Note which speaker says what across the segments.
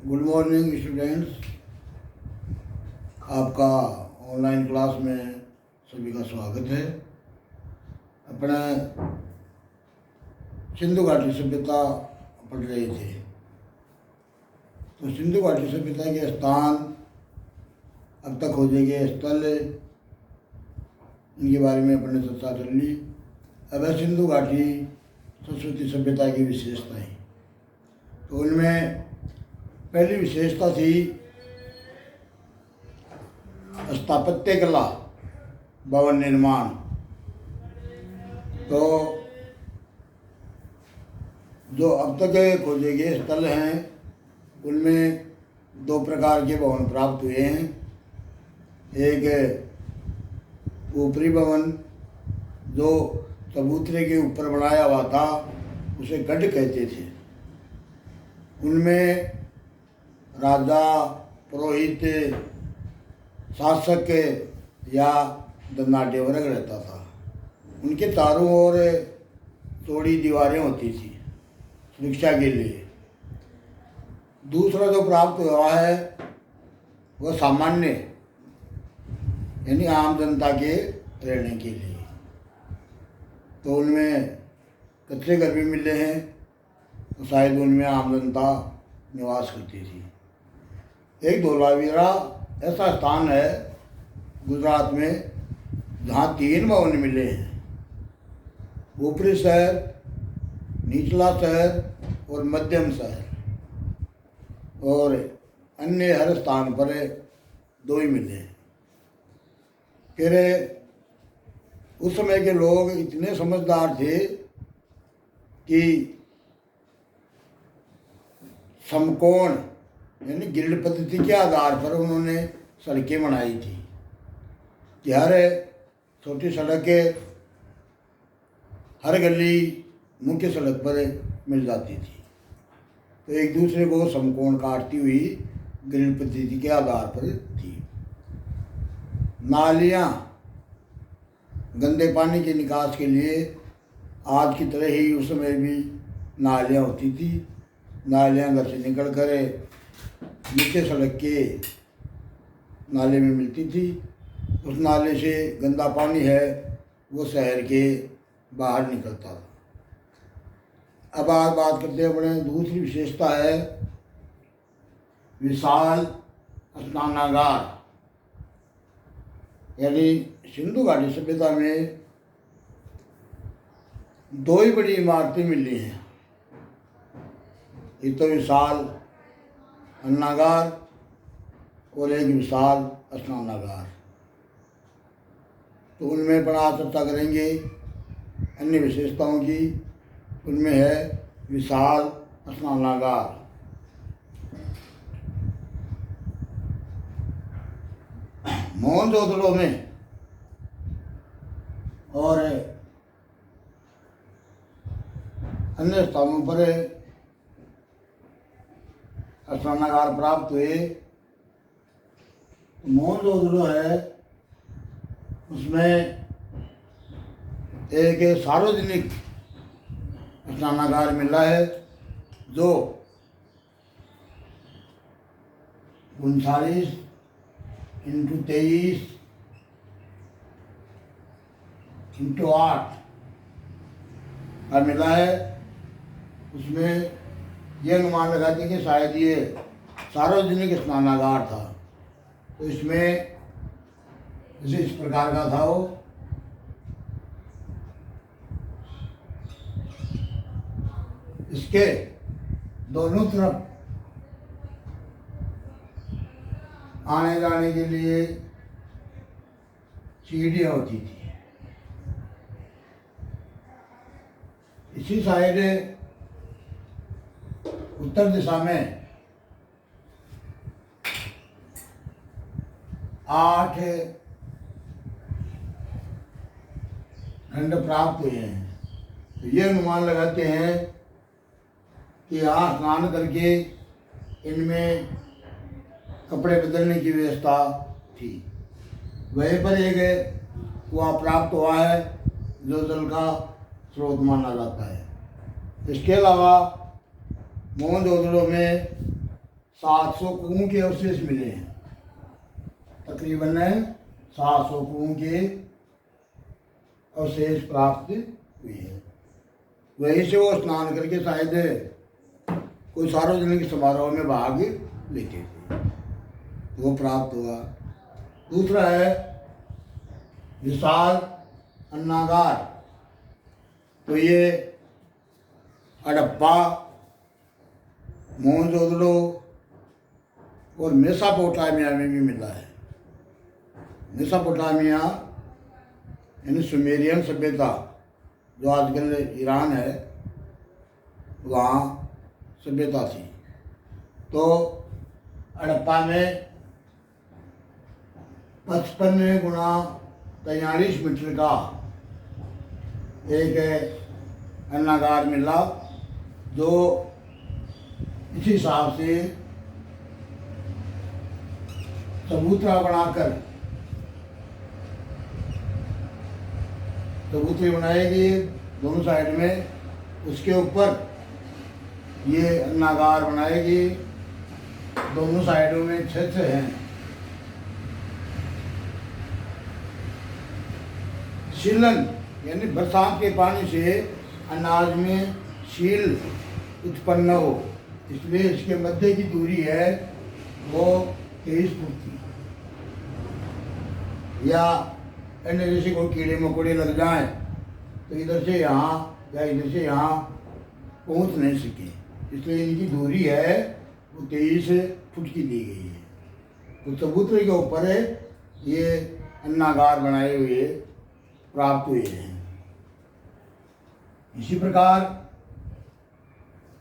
Speaker 1: Good morning students. आपका online class में सभी का स्वागत है। अपने सिंधु घाटी सभ्यता पढ़ रहे थे, तो सिंधु घाटी सभ्यता के स्थान, अब तक खोजे गए स्थल, इनके बारे में अपने चर्चा कर ली। अब है सिंधु घाटी सरस्वती सभ्यता की विशेषताएं। तो उनमें पहली विशेषता थी स्थापत्य कला, भवन निर्माण। तो जो अब तक खोजे गए स्थल हैं उनमें दो प्रकार के भवन प्राप्त हुए हैं। एक ऊपरी भवन जो चबूतरे के ऊपर बनाया हुआ था, उसे गढ़ कहते थे। उनमें राजा, पुरोहित, शासक या धनाढ़ वर्ग रहता था। उनके चारों ओर चौड़ी दीवारें होती थी सुरक्षा के लिए। दूसरा जो प्राप्त हुआ है वह सामान्य, यानी आम जनता के रहने के लिए। तो उनमें कच्चे घर भी मिले हैं, तो शायद उनमें आम जनता निवास करती थी। एक धोलावीरा ऐसा स्थान है गुजरात में जहाँ 3 भवन मिले हैं। ऊपरी शहर, निचला शहर और मध्यम शहर, और अन्य हर स्थान पर 2 ही मिले हैं। फिर उस समय के लोग इतने समझदार थे कि समकोण यानी ग्रिड पद्धति के आधार पर उन्होंने सड़कें बनाई थी कि हर छोटी सड़क हर गली मुख्य सड़क पर मिल जाती थी। तो एक दूसरे को समकोण काटती हुई ग्रिड पद्धति के आधार पर थी। नालियाँ गंदे पानी के निकास के लिए आज की तरह ही उस समय भी नालियाँ होती थी। नालियाँ घर से निकल कर नीचे सड़क के नाले में मिलती थी। उस नाले से गंदा पानी है वो शहर के बाहर निकलता था। अब आज बात करते हैं अपने दूसरी विशेषता है विशाल स्नानागार। यानी सिंधु घाटी सभ्यता में 2 ही बड़ी इमारतें मिली हैं। एक तो विशाल अन्नागार और एक विशाल स्नानागार। तो उनमें बड़ा चर्चा करेंगे अन्य विशेषताओं की। उनमें है विशाल स्नानागार। मोहनजोदड़ो में और अन्य स्थानों पर स्नानागार प्राप्त हुए। मोहनजोदड़ो है, उसमें एक सार्वजनिक स्नानागार मिला है जो 39 × 23 × 8 का मिला है। उसमें यह अनुमान लगाते हैं कि शायद ये सार्वजनिक स्नानागार था। तो इसमें जैसे इस प्रकार का था, वो इसके दोनों तरफ आने जाने के लिए सीढ़ियाँ होती थी। इसी साइड उत्तर दिशा में 8 खंड प्राप्त हुए हैं। तो ये अनुमान लगाते हैं कि यहाँ स्नान करके इनमें कपड़े बदलने की व्यवस्था थी। वहीं पर एक कुआं प्राप्त हुआ है जो जल का स्रोत माना जाता है। इसके अलावा मोहनजोदड़ो में 700 कुओं के अवशेष मिले हैं, तकरीबन 700 कुओं के अवशेष प्राप्त हुए हैं। वहीं से वो स्नान करके शायद कोई सार्वजनिक समारोह में भाग लेते थे, वो प्राप्त हुआ। दूसरा है विशाल अन्नागार। तो ये हड़प्पा, मोहनजोदड़ो और मेसोपोटामिया में भी मिला है। मेसोपोटामिया यानी सुमेरियन सभ्यता जो आजकल ईरान है, वहाँ सभ्यता थी। तो हड़प्पा में 55 गुणा 43 मीटर का एक अन्नागार मिला, जो इस हिसाब से चबूतरा बनाकर चबूतरे बनाएगी दोनों साइड में, उसके ऊपर ये अन्नागार बनाएगी, दोनों साइडों में छत हैं। शीलन यानी बरसात के पानी से अनाज में शील उत्पन्न हो, इसलिए इसके मध्य की दूरी है वो 23 फुट की। या अन्य जैसे कोई कीड़े मकोड़े लग जाएं तो इधर से यहाँ या इधर से यहाँ पहुँच नहीं सके, इसलिए इनकी दूरी है वो 23 फुट की दी गई है। तो चबूतरे के ऊपर ये अन्नागार बनाए हुए प्राप्त हुए हैं। इसी प्रकार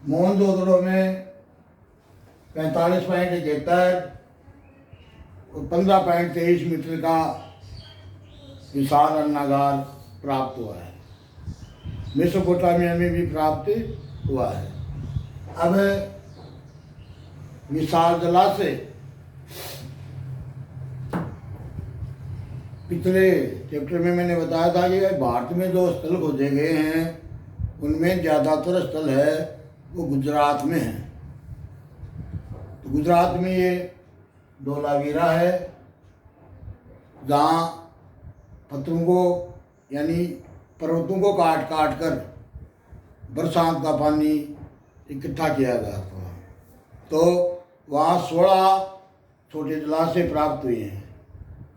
Speaker 1: मोहनजोदड़ो में 45.71 और 15.23 मीटर का विशाल अन्नागार प्राप्त हुआ है। मेसोपोटामिया में भी प्राप्त हुआ है। अब विशाल जलाशय, पिछले चैप्टर में मैंने बताया था कि भारत में जो स्थल खोजे गए हैं उनमें ज़्यादातर स्थल है वो गुजरात में है। तो गुजरात में ये धोलावीरा है, जहाँ पत्थरों को यानी पर्वतों को काट काट कर बरसात का पानी इकट्ठा किया गया था। तो वहाँ 16 छोटे जलाशय प्राप्त हुए हैं।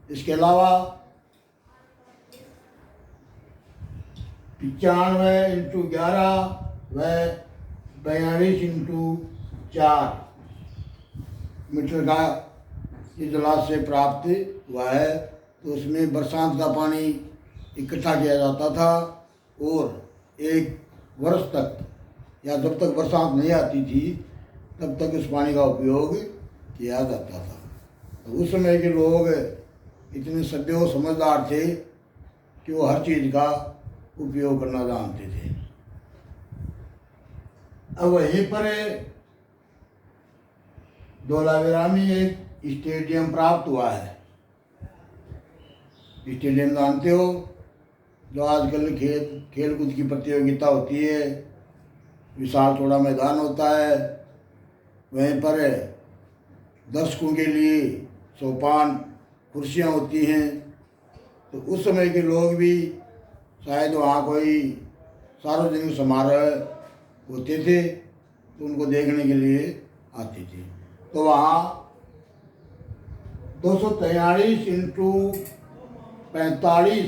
Speaker 1: इसके अलावा 95 × 11 व 42 × 4 मीटर का ये जलाशय प्राप्त हुआ है। तो उसमें बरसात का पानी इकट्ठा किया जाता था और एक वर्ष तक या जब तक बरसात नहीं आती थी तब तक उस पानी का उपयोग किया जाता था। तो उस समय के लोग इतने सभ्य और समझदार थे कि वो हर चीज़ का उपयोग करना जानते थे। अब वहीं पर धोलावीरा में एक स्टेडियम प्राप्त हुआ है। स्टेडियम जानते हो, जो आजकल खेल कूद की प्रतियोगिता होती है, विशाल थोड़ा मैदान होता है, वहीं पर दर्शकों के लिए सोपान कुर्सियाँ होती हैं। तो उस समय के लोग भी शायद वहाँ कोई सार्वजनिक समारोह होते थे तो उनको देखने के लिए आते थे। तो वहाँ 243 × 45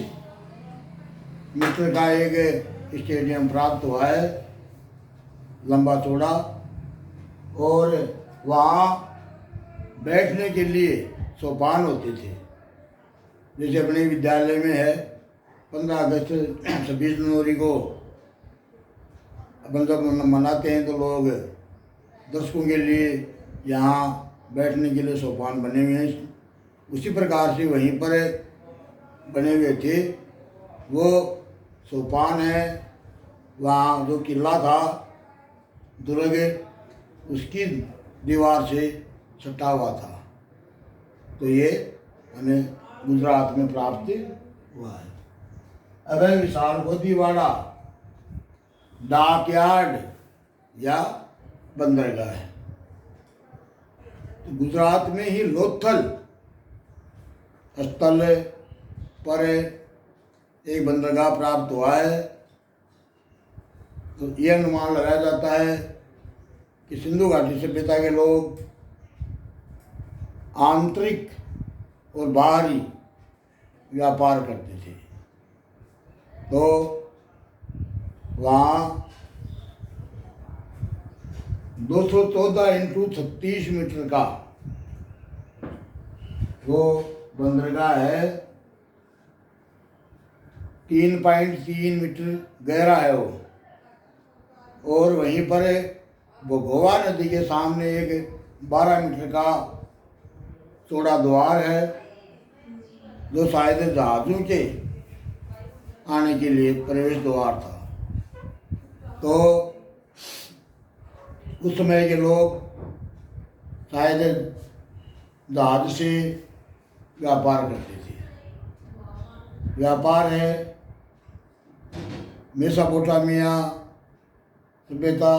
Speaker 1: मीटर का एक स्टेडियम प्राप्त हुआ है, लंबा चौड़ा, और वहाँ बैठने के लिए सोपान होते थे। जैसे अपने विद्यालय में है 15 अगस्त 26 जनवरी को अपन जब मनाते हैं तो लोग दर्शकों के लिए यहाँ बैठने के लिए सोपान बने हुए हैं। उसी प्रकार से वहीं पर बने हुए थे वो सोपान है। वहाँ जो किला था दुर्ग, उसकी दीवार से सटा हुआ था। तो ये हमें गुजरात में प्राप्त हुआ है। अब है विशाल गोदीवाड़ा, डाक यार्ड या बंदरगाह है। तो गुजरात में ही लोथल स्थल पर एक बंदरगाह प्राप्त हुआ है। तो यह अनुमान लगाया जाता है कि सिंधु घाटी सभ्यता के लोग आंतरिक और बाहरी व्यापार करते थे। तो वहाँ 214 इंटू 36 मीटर का वो बंदरगाह है। 3.3 मीटर गहरा है वो। और वहीं पर वो गोवा नदी के सामने एक 12 मीटर का चौड़ा द्वार है, जो शायद जहाज़ों के आने के लिए प्रवेश द्वार था। तो उस समय के लोग शायद जहाज से व्यापार करते थे। व्यापार है मेसोपोटामिया सभ्यता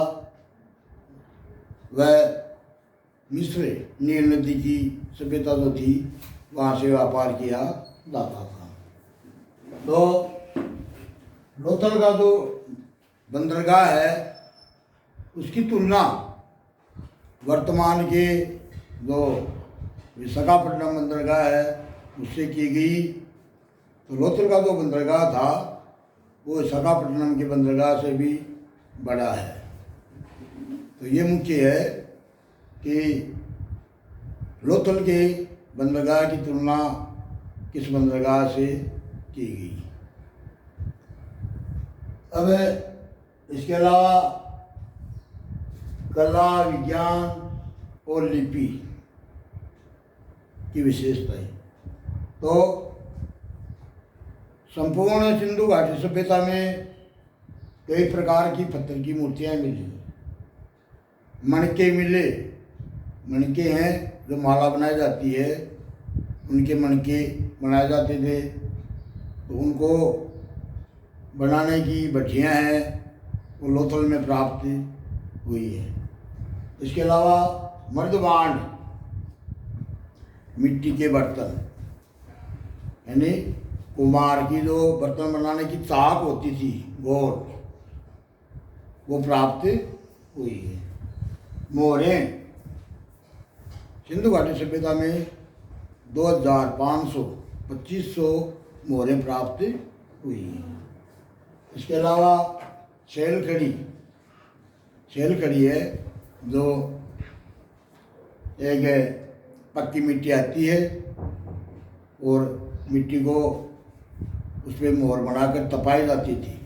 Speaker 1: व मिस्र नील नदी की सभ्यता जो थी, वहाँ से व्यापार किया जाता था। तो लोथल का जो बंदरगाह है उसकी तुलना वर्तमान के जो विशाखापट्टनम बंदरगाह है उससे की गई। तो लोथल का जो बंदरगाह था वो विशाखापट्टनम के बंदरगाह से भी बड़ा है। तो ये मुख्य है कि लोथल के बंदरगाह की तुलना किस बंदरगाह से की गई। अब इसके अलावा कला, विज्ञान और लिपि की विशेषताएं। तो संपूर्ण सिंधु घाटी सभ्यता में कई प्रकार की पत्थर की मूर्तियाँ मिली। मणके मिले। मणके हैं जो माला बनाई जाती है, उनके मणके बनाए जाते थे। तो उनको बनाने की भट्टियाँ हैं, वो लोथल में प्राप्त हुई है। इसके अलावा मर्दबांड मिट्टी के बर्तन, यानी कुम्हार की जो बर्तन बनाने की चाक होती थी गोल, वो प्राप्त हुई है। मोहरें सिंधु घाटी सभ्यता में 2500 मोहरें प्राप्त हुई हैं। इसके अलावा शैल खड़ी है जो एक पक्की मिट्टी आती है और मिट्टी को उस पर मोहर बनाकर तपाई जाती थी,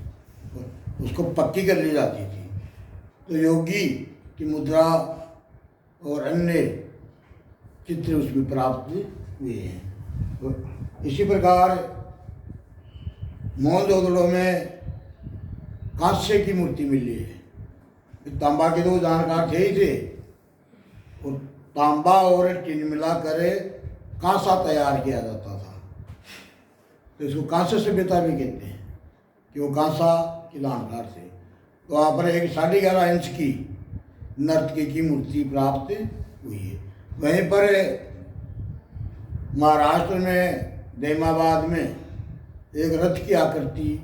Speaker 1: उसको पक्की कर ली जाती थी। तो योगी की मुद्रा और अन्य चित्र उसमें प्राप्त हुए हैं। तो इसी प्रकार मोहनजोदड़ो में कांस्य की मूर्ति मिली है। तांबा के दो जानकार थे ही थे, और तांबा और टिन मिलाकर कांसा तैयार किया जाता था। तो इसको कांस्य सभ्यता भी कहते हैं कि वो कांसा के जानकार थे। तो वहाँ पर एक 11.5 इंच की नर्तकी की मूर्ति प्राप्त हुई है। वहीं पर महाराष्ट्र में देमाबाद में एक रथ की आकृति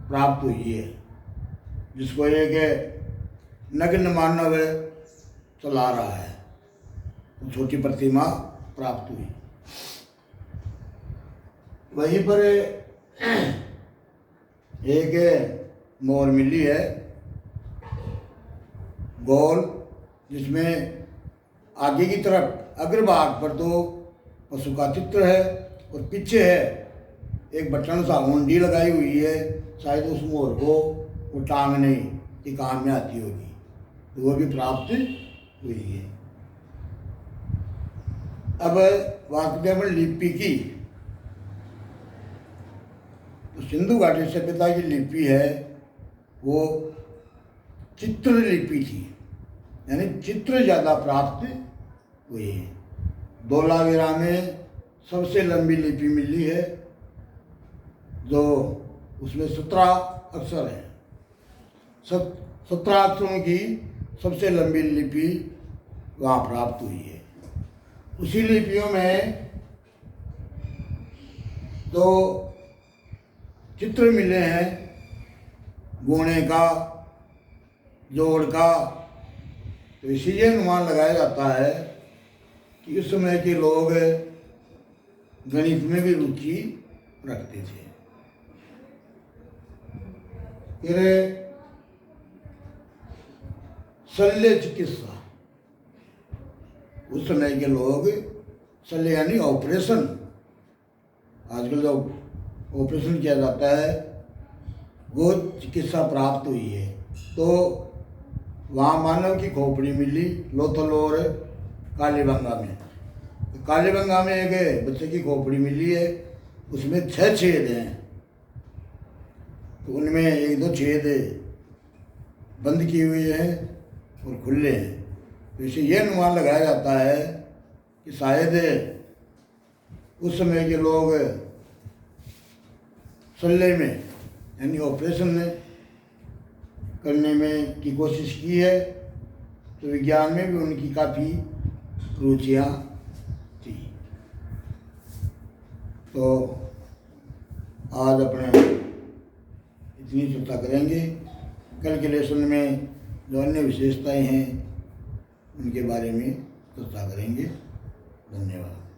Speaker 1: प्राप्त हुई है, जिसको एक नग्न मानव चला रहा है। छोटी प्रतिमा प्राप्त हुई। वहीं पर एक मोर मिली है गोल, जिसमें आगे की तरफ अग्रभाग पर 2 पशु का चित्र है और पीछे है एक बटन सा हुंडी लगाई हुई है। शायद उस मोर को वो टांगने के काम में आती होगी, तो वो भी प्राप्त हुई है। अब बात करते हैं लिपि की। तो सिंधु घाटी सभ्यता की लिपि है वो चित्र लिपि थी, यानी चित्र ज़्यादा प्राप्त हुए हैं। धोलावीरा में सबसे लंबी लिपि मिली है, जो उसमें 17 अक्षर हैं। 17 अक्षरों की सबसे लंबी लिपि वहाँ प्राप्त हुई है। उसी लिपियों में तो चित्र मिले हैं गुणे का, जोड़ का। तो इसीलिए अनुमान लगाया जाता है कि उस समय के लोग गणित में भी रुचि रखते थे। फिर शल्य चिकित्सा, उस समय के लोग शल्य यानी ऑपरेशन, आजकल जो ऑपरेशन किया जाता है वो चिकित्सा प्राप्त हुई है। तो वहाँ मानव की खोपड़ी मिली लोथल और कालीबंगा में। तो कालीबंगा में एक बच्चे की खोपड़ी मिली है, उसमें 6 छेद हैं। तो उनमें 1-2 छेद बंद किए हुए हैं और खुले हैं। तो इसे यह अनुमान लगाया जाता है कि शायद उस समय के लोग शल्य में यानी ऑपरेशन करने में की कोशिश की है। तो विज्ञान में भी उनकी काफ़ी रुचियाँ थी। तो आज अपने इतनी चर्चा करेंगे। कल के लेसन में जो अन्य विशेषताएं हैं उनके बारे में चर्चा करेंगे। धन्यवाद।